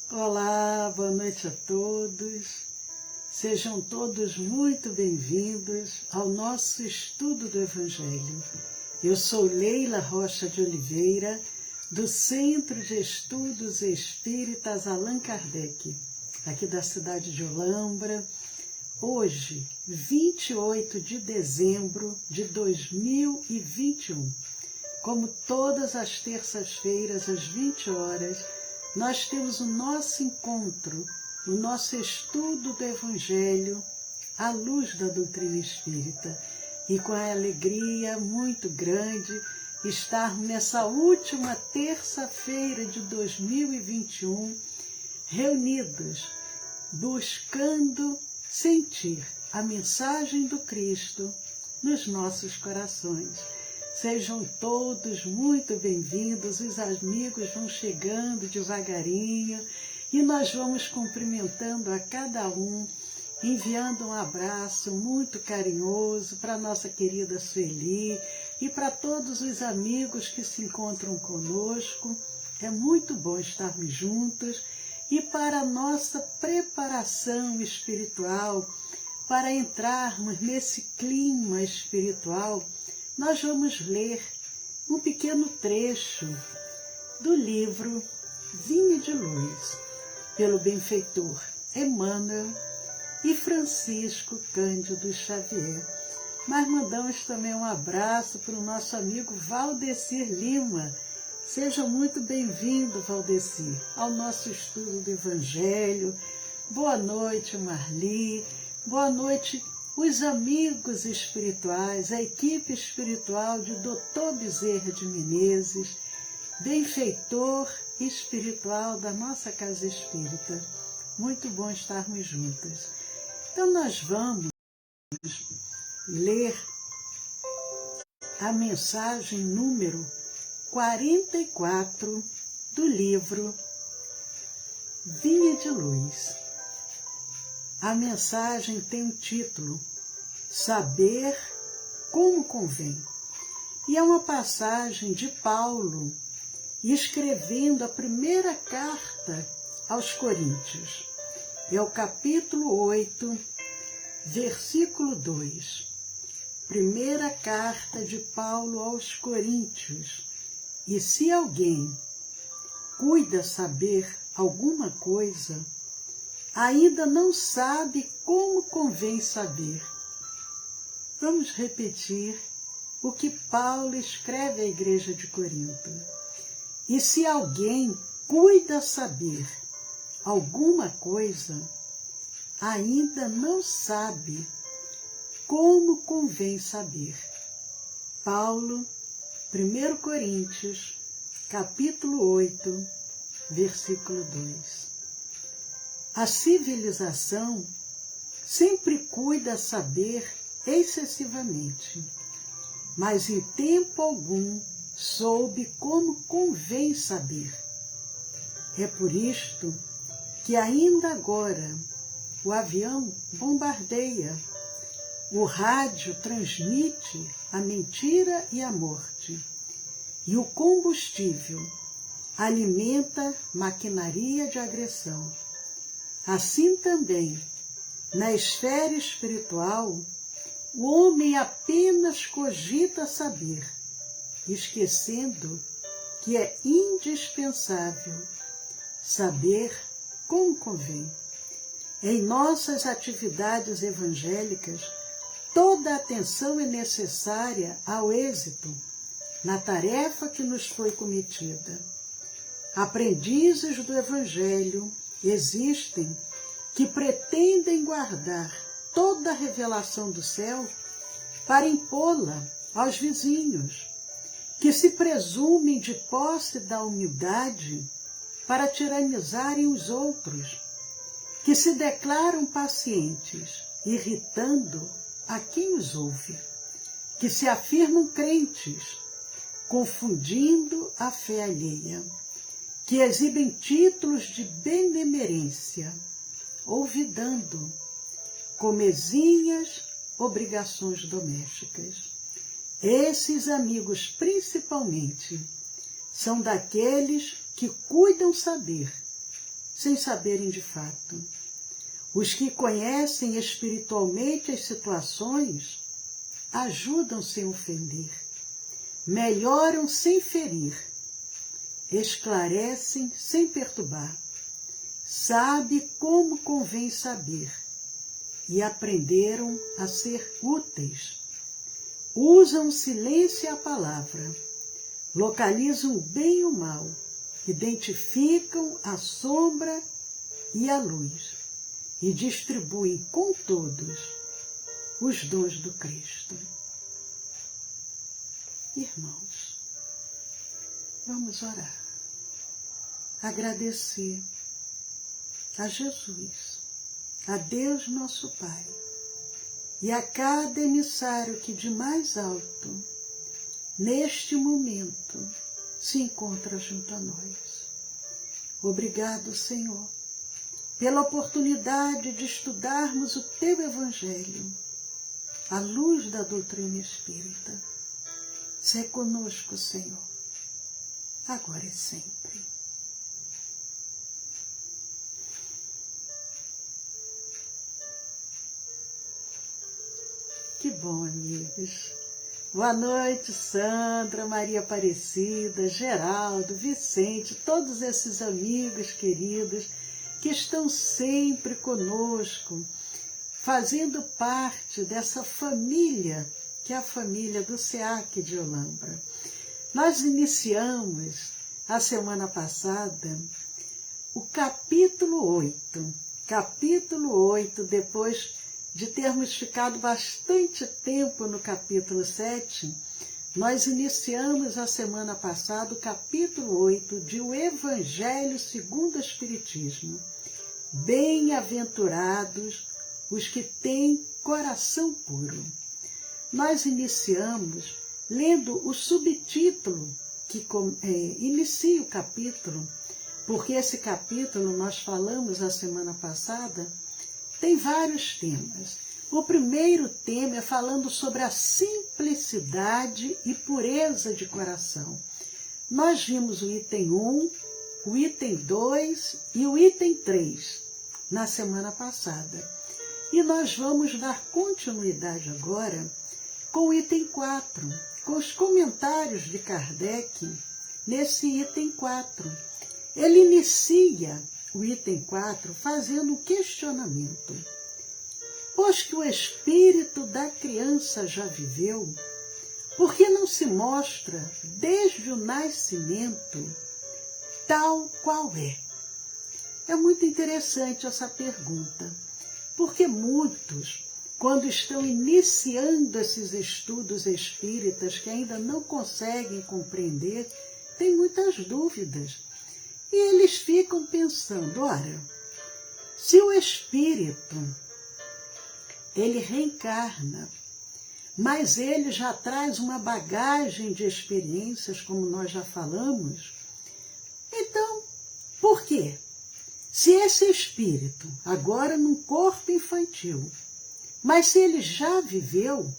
Olá, boa noite a todos. Sejam todos muito bem-vindos ao nosso estudo do Evangelho. Eu sou Leila Rocha de Oliveira, do Centro de Estudos Espíritas Allan Kardec, aqui da cidade de Olambra. Hoje, 28 de dezembro de 2021, como todas as terças-feiras, às 20 horas, nós temos o nosso encontro, o nosso estudo do Evangelho à luz da doutrina espírita. E com a alegria muito grande estar nessa última terça-feira de 2021, reunidos, buscando sentir a mensagem do Cristo nos nossos corações. Sejam todos muito bem-vindos, os amigos vão chegando devagarinho e nós vamos cumprimentando a cada um, enviando um abraço muito carinhoso para a nossa querida Sueli e para todos os amigos que se encontram conosco. É muito bom estarmos juntos e para a nossa preparação espiritual, para entrarmos nesse clima espiritual, nós vamos ler um pequeno trecho do livro Vinho de Luz, pelo benfeitor Emmanuel e Francisco Cândido Xavier. Mas mandamos também um abraço para o nosso amigo Valdecir Lima. Seja muito bem-vindo, Valdecir, ao nosso estudo do Evangelho. Boa noite, Marli. Boa noite, os amigos espirituais, a equipe espiritual de Dr. Bezerra de Menezes, benfeitor espiritual da nossa Casa Espírita. Muito bom estarmos juntas. Então nós vamos ler a mensagem número 44 do livro Vinho de Luz. A mensagem tem o título Saber como convém. E é uma passagem de Paulo escrevendo a primeira carta aos Coríntios. É o capítulo 8, versículo 2. Primeira carta de Paulo aos Coríntios. E se alguém cuida saber alguma coisa, ainda não sabe como convém saber. Vamos repetir o que Paulo escreve à igreja de Corinto. E se alguém cuida saber alguma coisa, ainda não sabe como convém saber. Paulo, 1 Coríntios, capítulo 8, versículo 2. A civilização sempre cuida saber excessivamente, mas em tempo algum soube como convém saber. É por isto que ainda agora o avião bombardeia, o rádio transmite a mentira e a morte, e o combustível alimenta maquinaria de agressão. Assim também, na esfera espiritual, o homem apenas cogita saber, esquecendo que é indispensável saber como convém. Em nossas atividades evangélicas, toda atenção é necessária ao êxito na tarefa que nos foi cometida. Aprendizes do Evangelho existem que pretendem guardar toda a revelação do céu para impô-la aos vizinhos, que se presumem de posse da humildade para tiranizarem os outros, que se declaram pacientes, irritando a quem os ouve, que se afirmam crentes, confundindo a fé alheia, que exibem títulos de benemerência, olvidando comezinhas obrigações domésticas. Esses amigos, principalmente, são daqueles que cuidam saber, sem saberem de fato. Os que conhecem espiritualmente as situações ajudam sem ofender, melhoram sem ferir, esclarecem sem perturbar, sabe como convém saber e aprenderam a ser úteis. Usam o silêncio e a palavra, localizam o bem e o mal, identificam a sombra e a luz e distribuem com todos os dons do Cristo. Irmãos, vamos orar, agradecer a Jesus, a Deus nosso Pai, e a cada emissário que de mais alto, neste momento, se encontra junto a nós. Obrigado, Senhor, pela oportunidade de estudarmos o Teu Evangelho, à luz da doutrina espírita. Sê conosco, Senhor, agora e sempre. Que bom, amigos. Boa noite, Sandra, Maria Aparecida, Geraldo, Vicente, todos esses amigos queridos que estão sempre conosco, fazendo parte dessa família, que é a família do SEAC de Olambra. Nós iniciamos, a semana passada, o capítulo 8. Capítulo 8, depois de termos ficado bastante tempo no capítulo 7, nós iniciamos a semana passada o capítulo 8 de O Evangelho segundo o Espiritismo. Bem-aventurados os que têm coração puro. Nós iniciamos lendo o subtítulo que inicia o capítulo, porque esse capítulo, nós falamos a semana passada, tem vários temas. O primeiro tema é falando sobre a simplicidade e pureza de coração. Nós vimos o item 1, o item 2 e o item 3 na semana passada. E nós vamos dar continuidade agora com o item 4, com os comentários de Kardec nesse item 4. Ele inicia o item 4 fazendo um questionamento. Pois que o espírito da criança já viveu, por que não se mostra desde o nascimento tal qual é? É muito interessante essa pergunta, porque muitos, quando estão iniciando esses estudos espíritas que ainda não conseguem compreender, têm muitas dúvidas. E eles ficam pensando, ora, se o espírito, ele reencarna, mas ele já traz uma bagagem de experiências, como nós já falamos, então, por quê? Se esse espírito, agora num corpo infantil, mas se ele já viveu,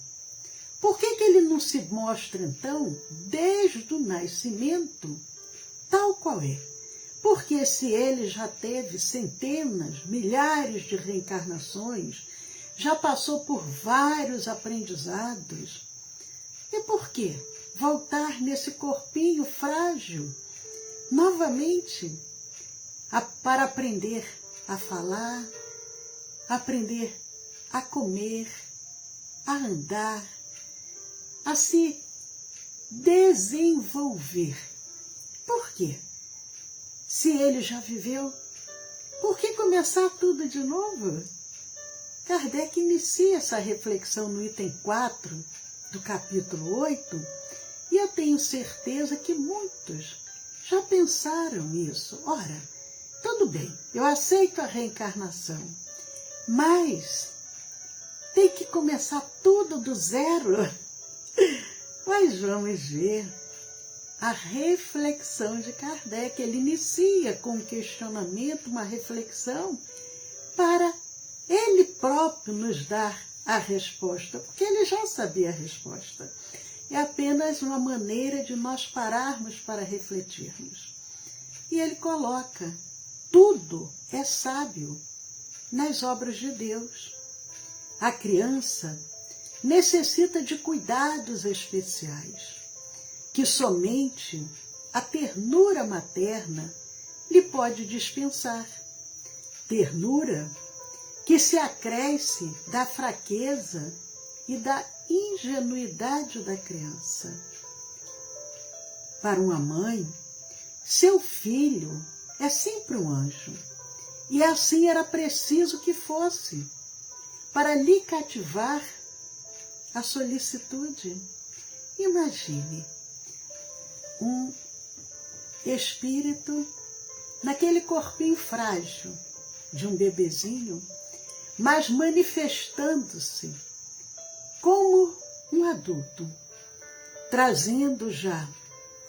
por que ele não se mostra, então, desde o nascimento, tal qual é? Porque se ele já teve centenas, milhares de reencarnações, já passou por vários aprendizados, e por que voltar nesse corpinho frágil, novamente, para aprender a falar, aprender a comer, a andar, a se desenvolver? Por quê? Se ele já viveu, por que começar tudo de novo? Kardec inicia essa reflexão no item 4 do capítulo 8, e eu tenho certeza que muitos já pensaram isso. Ora, tudo bem, eu aceito a reencarnação, mas tem que começar tudo do zero? Mas vamos ver a reflexão de Kardec. Ele inicia com um questionamento, uma reflexão, para ele próprio nos dar a resposta, porque ele já sabia a resposta. É apenas uma maneira de nós pararmos para refletirmos. E ele coloca tudo é sábio nas obras de Deus. A criança necessita de cuidados especiais, que somente a ternura materna lhe pode dispensar. Ternura que se acresce da fraqueza e da ingenuidade da criança. Para uma mãe, seu filho é sempre um anjo, e assim era preciso que fosse, para lhe cativar a solicitude. Imagine um espírito naquele corpinho frágil de um bebezinho, mas manifestando-se como um adulto, trazendo já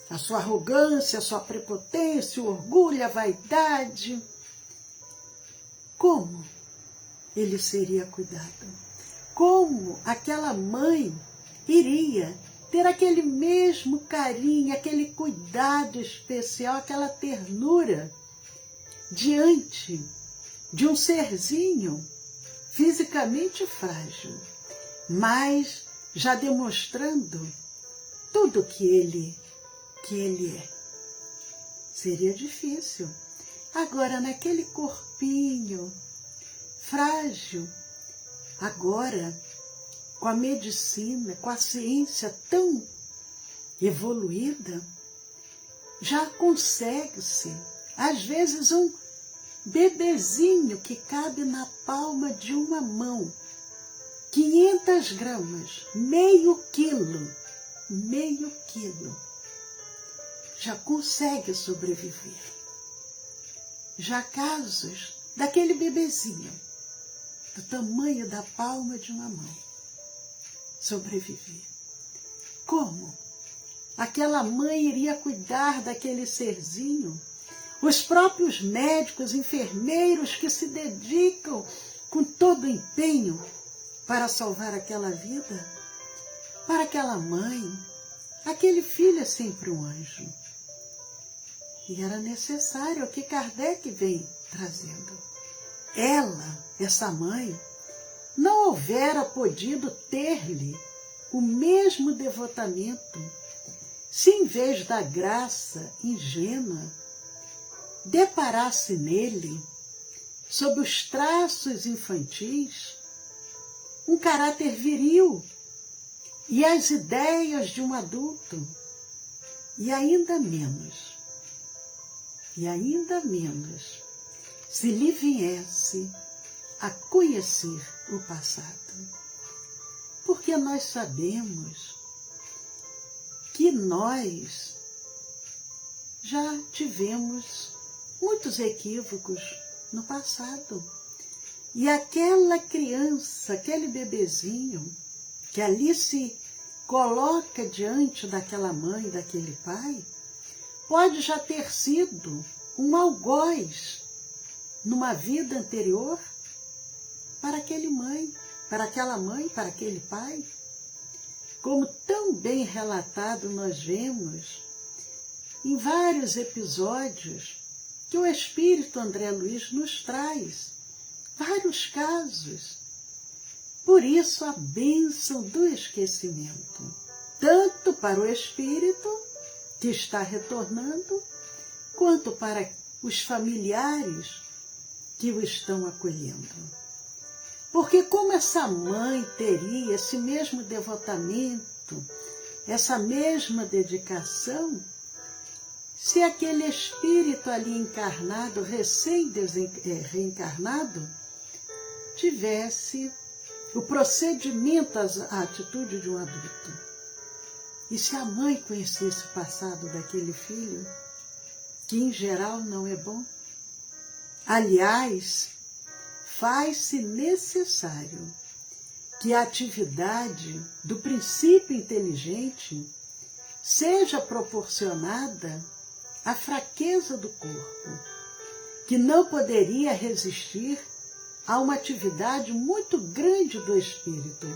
a sua arrogância, a sua prepotência, o orgulho, a vaidade. Como ele seria cuidado? Como aquela mãe iria ter aquele mesmo carinho, aquele cuidado especial, aquela ternura diante de um serzinho fisicamente frágil, mas já demonstrando tudo que ele é. Seria difícil. Agora, naquele corpinho frágil, agora, com a medicina, com a ciência tão evoluída, já consegue-se, às vezes, um bebezinho que cabe na palma de uma mão, 500 gramas, meio quilo, já consegue sobreviver. Já casos daquele bebezinho, do tamanho da palma de uma mão, sobreviver. Como aquela mãe iria cuidar daquele serzinho? Os próprios médicos, enfermeiros que se dedicam com todo o empenho para salvar aquela vida, para aquela mãe, aquele filho é sempre um anjo. E era necessário o que Kardec vem trazendo. Ela, essa mãe, não houvera podido ter-lhe o mesmo devotamento se, em vez da graça ingênua, deparasse nele, sob os traços infantis, um caráter viril e as ideias de um adulto, e ainda menos, se lhe viesse a conhecer o passado. Porque nós sabemos que nós já tivemos muitos equívocos no passado. E aquela criança, aquele bebezinho, que ali se coloca diante daquela mãe, daquele pai, pode já ter sido um algoz numa vida anterior para aquela mãe, para aquele pai. Como tão bem relatado nós vemos em vários episódios que o Espírito André Luiz nos traz, vários casos. Por isso a bênção do esquecimento, tanto para o espírito que está retornando, quanto para os familiares que o estão acolhendo. Porque como essa mãe teria esse mesmo devotamento, essa mesma dedicação, se aquele espírito ali encarnado, reencarnado, tivesse o procedimento, a atitude de um adulto. E se a mãe conhecesse o passado daquele filho, que em geral não é bom, aliás, faz-se necessário que a atividade do princípio inteligente seja proporcionada à fraqueza do corpo, que não poderia resistir a uma atividade muito grande do espírito,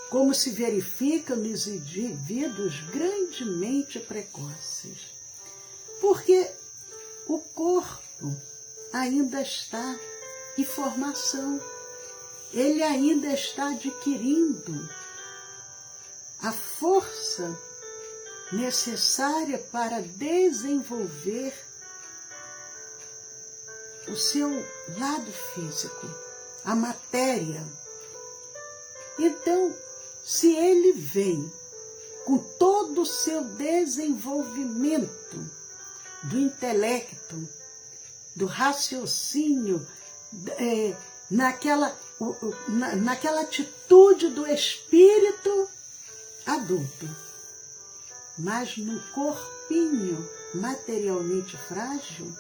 como se verifica nos indivíduos grandemente precoces. Porque o corpo ainda está em formação. Ele ainda está adquirindo a força necessária para desenvolver o seu lado físico, a matéria. Então, se ele vem com todo o seu desenvolvimento do intelecto, do raciocínio, naquela atitude do espírito adulto, mas no corpinho materialmente frágil,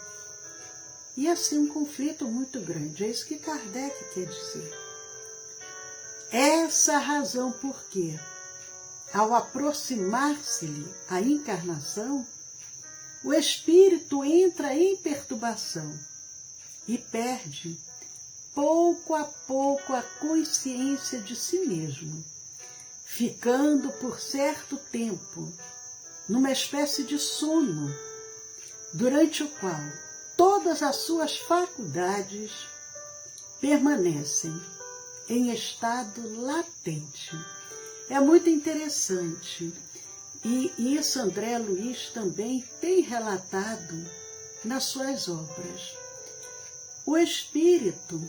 ia ser um conflito muito grande. É isso que Kardec quer dizer. Essa a razão por que, ao aproximar-se-lhe a encarnação, o espírito entra em perturbação e perde, pouco a pouco, a consciência de si mesmo, ficando por certo tempo numa espécie de sono, durante o qual todas as suas faculdades permanecem em estado latente. É muito interessante. E isso André Luiz também tem relatado nas suas obras. O espírito,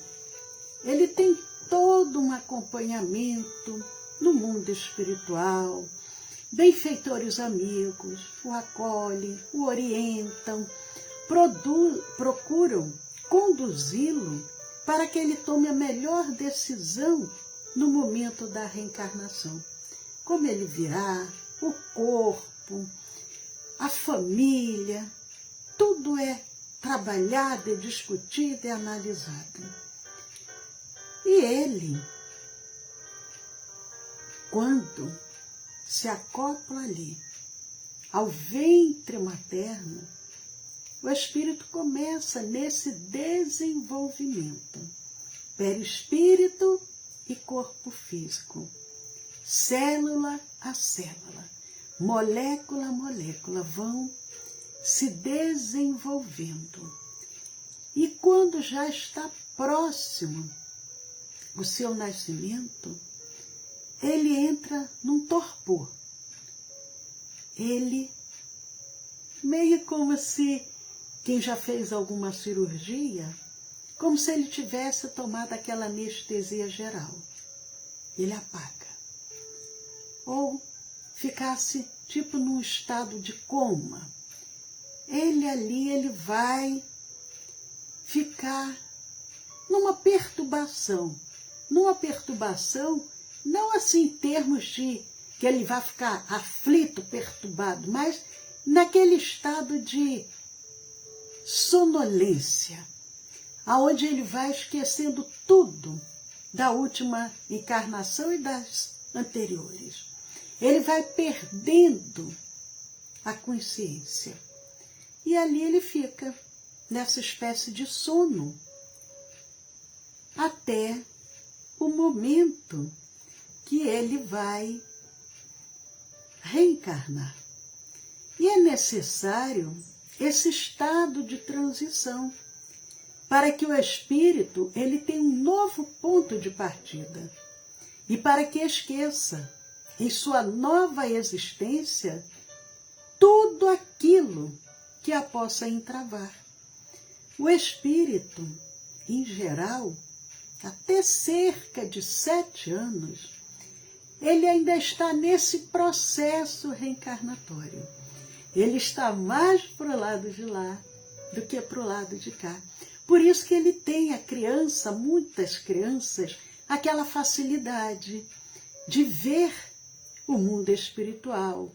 ele tem todo um acompanhamento no mundo espiritual, benfeitores amigos, o acolhem, o orientam, procuram conduzi-lo para que ele tome a melhor decisão no momento da reencarnação. Como ele virá, o corpo, a família, tudo é trabalhado, é discutido, é analisado. E ele, quando se acopla ali ao ventre materno, o espírito começa nesse desenvolvimento, perispírito e corpo físico, célula a célula, molécula a molécula, vão se desenvolvendo. E quando já está próximo o seu nascimento, ele entra num torpor. Ele, meio como se, quem já fez alguma cirurgia, como se ele tivesse tomado aquela anestesia geral. Ele apaga. Ou ficasse tipo num estado de coma. Ele ali, ele vai ficar numa perturbação. Numa perturbação, não assim em termos de que ele vai ficar aflito, perturbado, mas naquele estado de sonolência, aonde ele vai esquecendo tudo da última encarnação e das anteriores. Ele vai perdendo a consciência. E ali ele fica nessa espécie de sono, até o momento que ele vai reencarnar. E é necessário esse estado de transição, para que o espírito ele tenha um novo ponto de partida, e para que esqueça, em sua nova existência, tudo aquilo que a possa entravar. O espírito, em geral, até cerca de 7 anos, ele ainda está nesse processo reencarnatório. Ele está mais para o lado de lá do que para o lado de cá. Por isso que ele tem, a criança, muitas crianças, aquela facilidade de ver o mundo espiritual,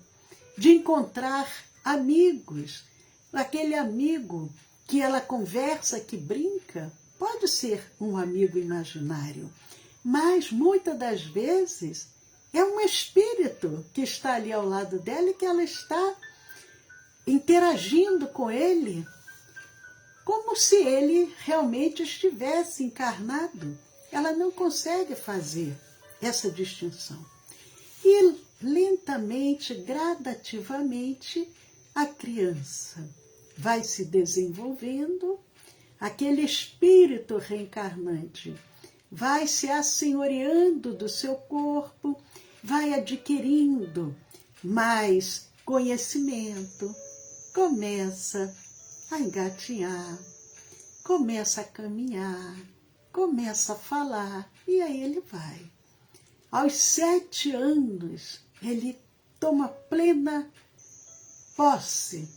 de encontrar amigos. Aquele amigo que ela conversa, que brinca, pode ser um amigo imaginário, mas muitas das vezes é um espírito que está ali ao lado dela e que ela está interagindo com ele como se ele realmente estivesse encarnado. Ela não consegue fazer essa distinção. E lentamente, gradativamente, a criança vai se desenvolvendo, aquele espírito reencarnante vai se assenhoreando do seu corpo, vai adquirindo mais conhecimento, começa a engatinhar, começa a caminhar, começa a falar, e aí ele vai. Aos 7 anos, ele toma plena posse.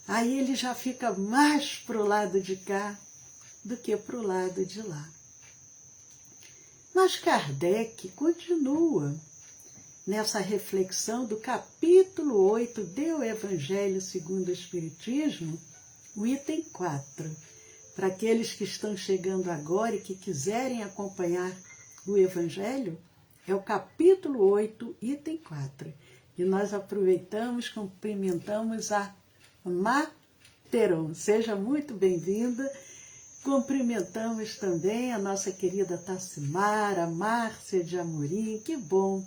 Aí ele já fica mais para o lado de cá do que para o lado de lá. Mas Kardec continua nessa reflexão do capítulo 8 do Evangelho segundo o Espiritismo, o item 4. Para aqueles que estão chegando agora e que quiserem acompanhar o Evangelho, é o capítulo 8, item 4. E nós aproveitamos, cumprimentamos a Materon. Seja muito bem-vinda. Cumprimentamos também a nossa querida Tassimara, a Márcia de Amorim, que bom,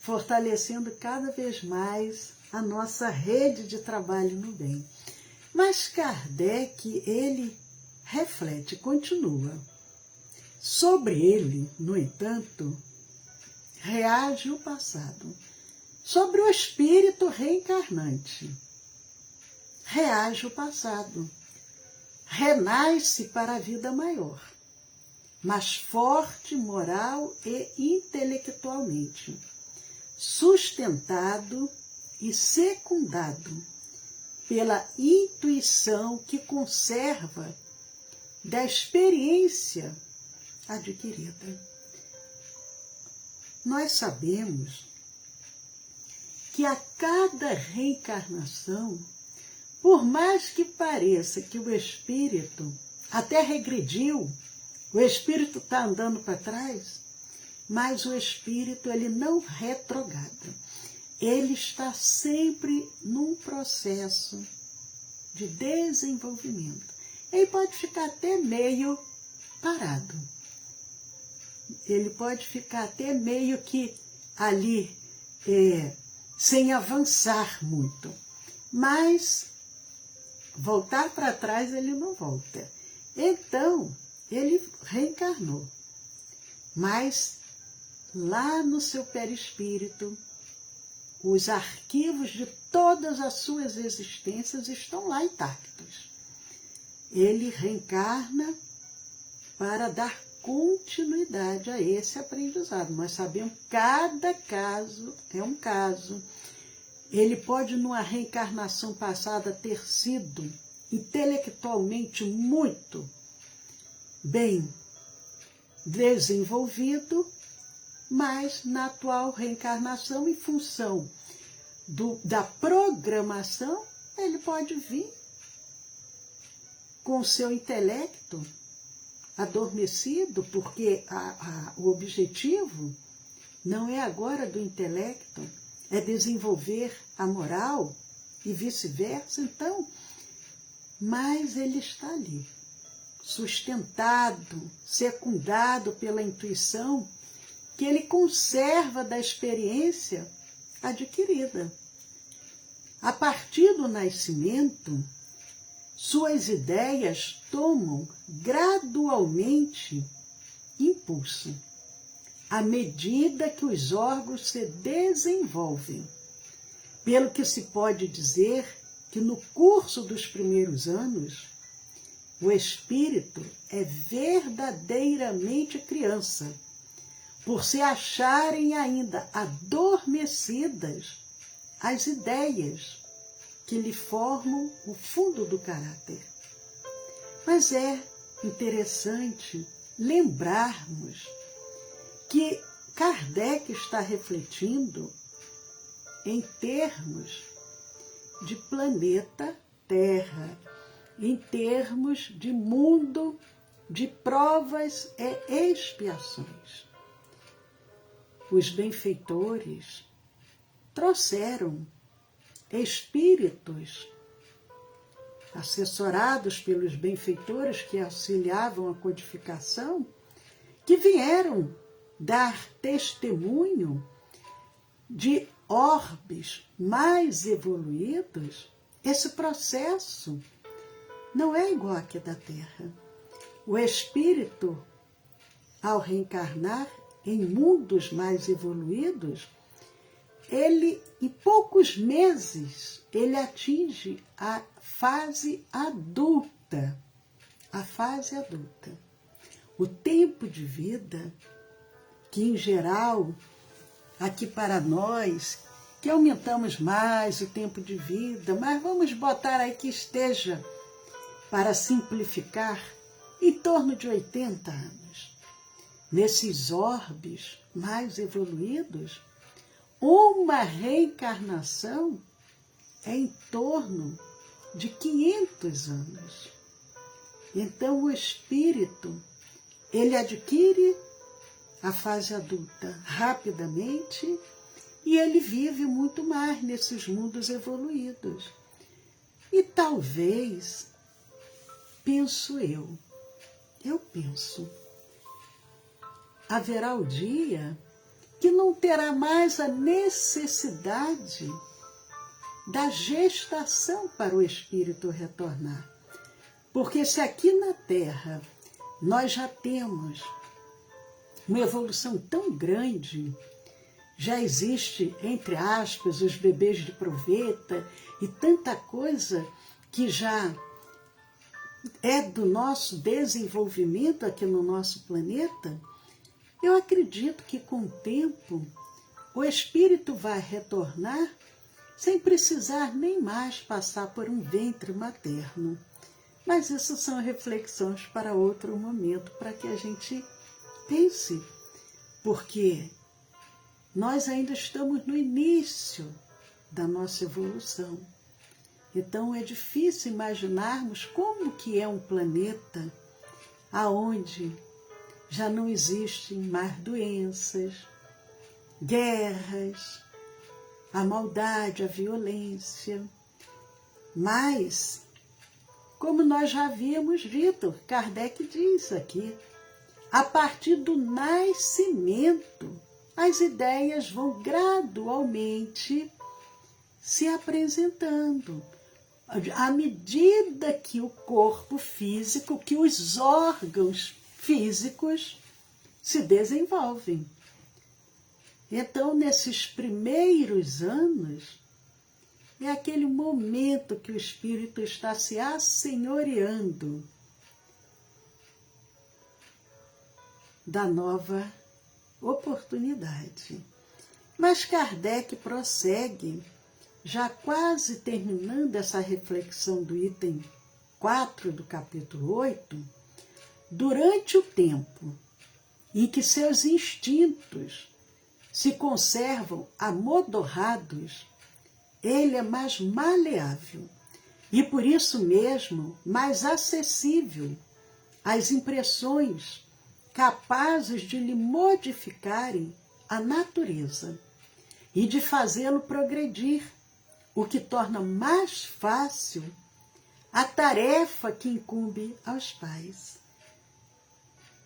fortalecendo cada vez mais a nossa rede de trabalho no bem. Mas Kardec, ele reflete, continua. Sobre ele, no entanto, reage o passado. Sobre o espírito reencarnante, reage o passado. Renasce para a vida maior, mais forte moral e intelectualmente, sustentado e secundado pela intuição que conserva da experiência adquirida. Nós sabemos que a cada reencarnação, por mais que pareça que o espírito até regrediu, o espírito está andando para trás, mas o espírito ele não retrograda. Ele está sempre num processo de desenvolvimento. Ele pode ficar até meio parado. Ele pode ficar até meio que ali, sem avançar muito. Mas voltar para trás ele não volta. Então, ele reencarnou. Mas lá no seu perispírito, os arquivos de todas as suas existências estão lá intactos. Ele reencarna para dar continuidade a esse aprendizado. Nós sabemos que cada caso é um caso. Ele pode, numa reencarnação passada, ter sido intelectualmente muito bem desenvolvido, mas na atual reencarnação, em função da programação, ele pode vir com o seu intelecto adormecido, porque o objetivo não é agora do intelecto, é desenvolver a moral e vice-versa. Então, mas ele está ali, sustentado, secundado pela intuição que ele conserva da experiência adquirida. A partir do nascimento, suas ideias tomam gradualmente impulso, à medida que os órgãos se desenvolvem. Pelo que se pode dizer que no curso dos primeiros anos, o espírito é verdadeiramente criança, por se acharem ainda adormecidas as ideias que lhe formam o fundo do caráter. Mas é interessante lembrarmos que Kardec está refletindo em termos de planeta Terra, em termos de mundo de provas e expiações. Os benfeitores trouxeram espíritos assessorados pelos benfeitores que auxiliavam a codificação, que vieram dar testemunho de orbes mais evoluídos. Esse processo não é igual aqui da Terra. O espírito, ao reencarnar em mundos mais evoluídos, ele, em poucos meses, ele atinge a fase adulta. A fase adulta. O tempo de vida, que em geral, aqui para nós, que aumentamos mais o tempo de vida, mas vamos botar aí que esteja, para simplificar, em torno de 80 anos. Nesses orbes mais evoluídos, uma reencarnação é em torno de 500 anos. Então o espírito, ele adquire a fase adulta rapidamente e ele vive muito mais nesses mundos evoluídos. E talvez, penso eu penso, haverá o dia que não terá mais a necessidade da gestação para o espírito retornar. Porque se aqui na Terra nós já temos uma evolução tão grande, já existe, entre aspas, os bebês de proveta e tanta coisa que já é do nosso desenvolvimento aqui no nosso planeta, eu acredito que com o tempo o espírito vai retornar sem precisar nem mais passar por um ventre materno. Mas isso são reflexões para outro momento, para que a gente pense, porque nós ainda estamos no início da nossa evolução. Então é difícil imaginarmos como que é um planeta aonde já não existem mais doenças, guerras, a maldade, a violência. Mas, como nós já havíamos dito, Kardec diz aqui, a partir do nascimento, as ideias vão gradualmente se apresentando. À medida que o corpo físico, que os órgãos físicos se desenvolvem. Então, nesses primeiros anos, é aquele momento que o espírito está se assenhoreando da nova oportunidade. Mas Kardec prossegue, já quase terminando essa reflexão do item 4 do capítulo 8, durante o tempo em que seus instintos se conservam amodorrados, ele é mais maleável e, por isso mesmo, mais acessível às impressões capazes de lhe modificarem a natureza e de fazê-lo progredir, o que torna mais fácil a tarefa que incumbe aos pais.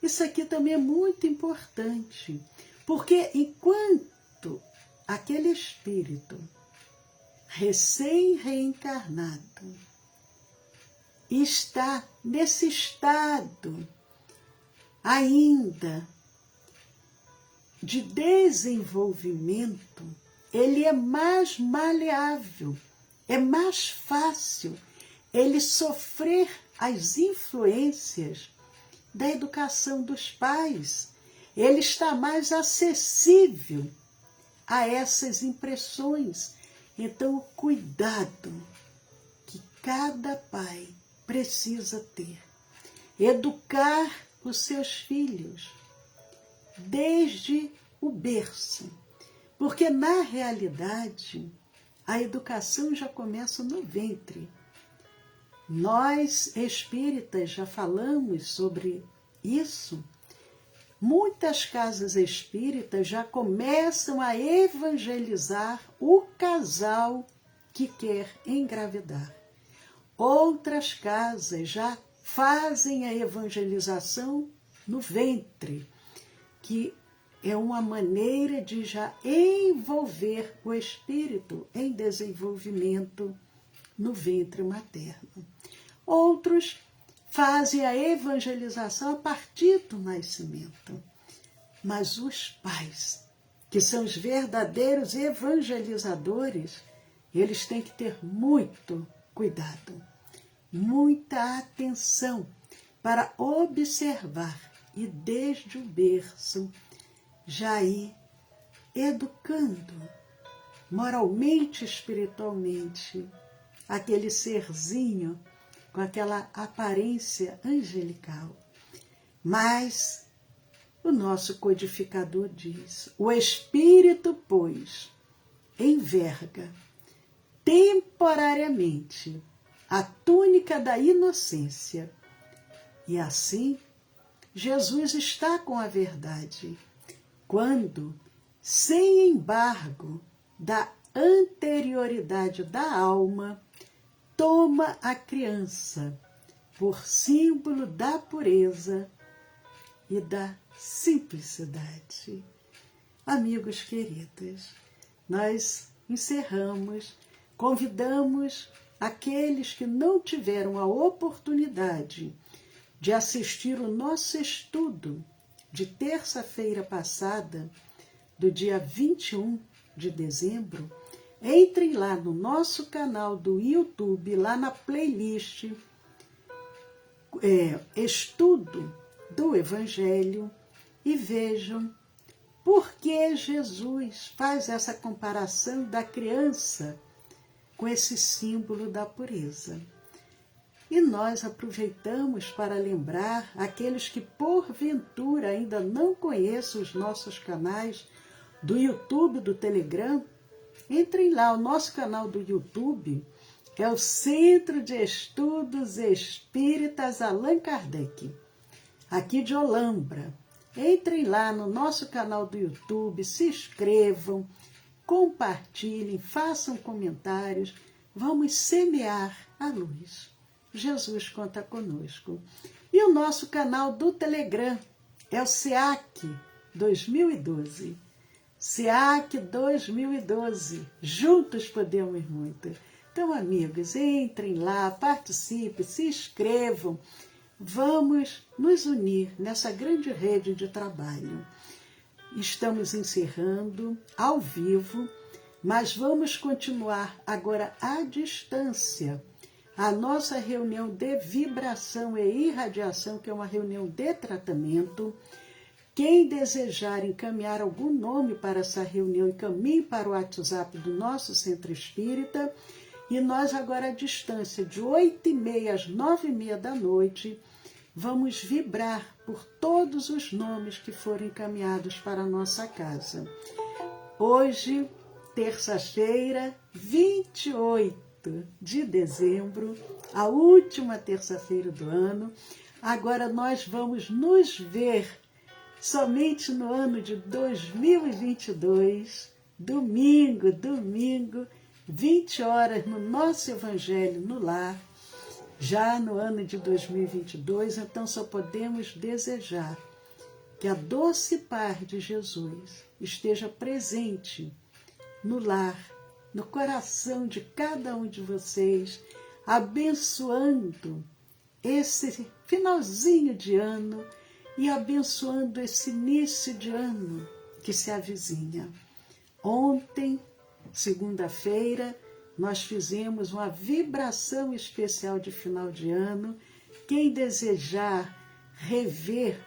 Isso aqui também é muito importante, porque enquanto aquele espírito recém-reencarnado está nesse estado ainda de desenvolvimento, ele é mais maleável, é mais fácil ele sofrer as influências da educação dos pais. Ele está mais acessível a essas impressões. Então, o cuidado que cada pai precisa ter. Educar os seus filhos desde o berço. Porque, na realidade, a educação já começa no ventre. Nós, espíritas, já falamos sobre isso. Muitas casas espíritas já começam a evangelizar o casal que quer engravidar. Outras casas já fazem a evangelização no ventre, que é uma maneira de já envolver o espírito em desenvolvimento no ventre materno. Outros fazem a evangelização a partir do nascimento. Mas os pais, que são os verdadeiros evangelizadores, eles têm que ter muito cuidado, muita atenção para observar e desde o berço já ir educando moralmente, espiritualmente, aquele serzinho com aquela aparência angelical. Mas o nosso codificador diz: o Espírito, pois, enverga temporariamente a túnica da inocência. E assim, Jesus está com a verdade, quando, sem embargo da anterioridade da alma, toma a criança por símbolo da pureza e da simplicidade. Amigos queridos, nós encerramos, convidamos aqueles que não tiveram a oportunidade de assistir o nosso estudo de terça-feira passada, do dia 21 de dezembro, entrem lá no nosso canal do YouTube, lá na playlist Estudo do Evangelho, e vejam por que Jesus faz essa comparação da criança com esse símbolo da pureza. E nós aproveitamos para lembrar aqueles que porventura ainda não conhecem os nossos canais do YouTube, do Telegram. Entrem lá, o nosso canal do YouTube é o Centro de Estudos Espíritas Allan Kardec, aqui de Olambra. Entrem lá no nosso canal do YouTube, se inscrevam, compartilhem, façam comentários, vamos semear a luz. Jesus conta conosco. E o nosso canal do Telegram é o SEAC 2012. SEAC 2012. Juntos podemos muito. Então, amigos, entrem lá, participem, se inscrevam. Vamos nos unir nessa grande rede de trabalho. Estamos encerrando ao vivo, mas vamos continuar agora à distância a nossa reunião de vibração e irradiação, que é uma reunião de tratamento. Quem desejar encaminhar algum nome para essa reunião, encaminhe para o WhatsApp do nosso Centro Espírita. E nós agora à distância, de 8h30 às 9h30 da noite, vamos vibrar por todos os nomes que foram encaminhados para a nossa casa. Hoje, terça-feira, 28 de dezembro, a última terça-feira do ano. Agora nós vamos nos ver somente no ano de 2022, domingo, 20 horas, no nosso Evangelho no Lar, já no ano de 2022. Então só podemos desejar que a doce paz de Jesus esteja presente no lar, no coração de cada um de vocês, abençoando esse finalzinho de ano e abençoando esse início de ano que se avizinha. Ontem, segunda-feira, nós fizemos uma vibração especial de final de ano. Quem desejar rever,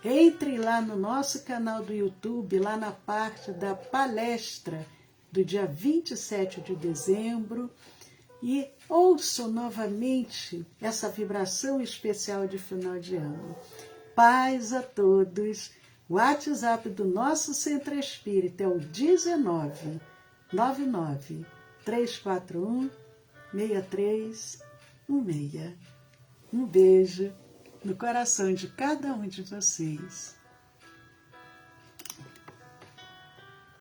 entre lá no nosso canal do YouTube, lá na parte da palestra do dia 27 de dezembro, e ouçam novamente essa vibração especial de final de ano. Paz a todos. O WhatsApp do nosso Centro Espírita é o 19 99 341 6316. Um beijo no coração de cada um de vocês.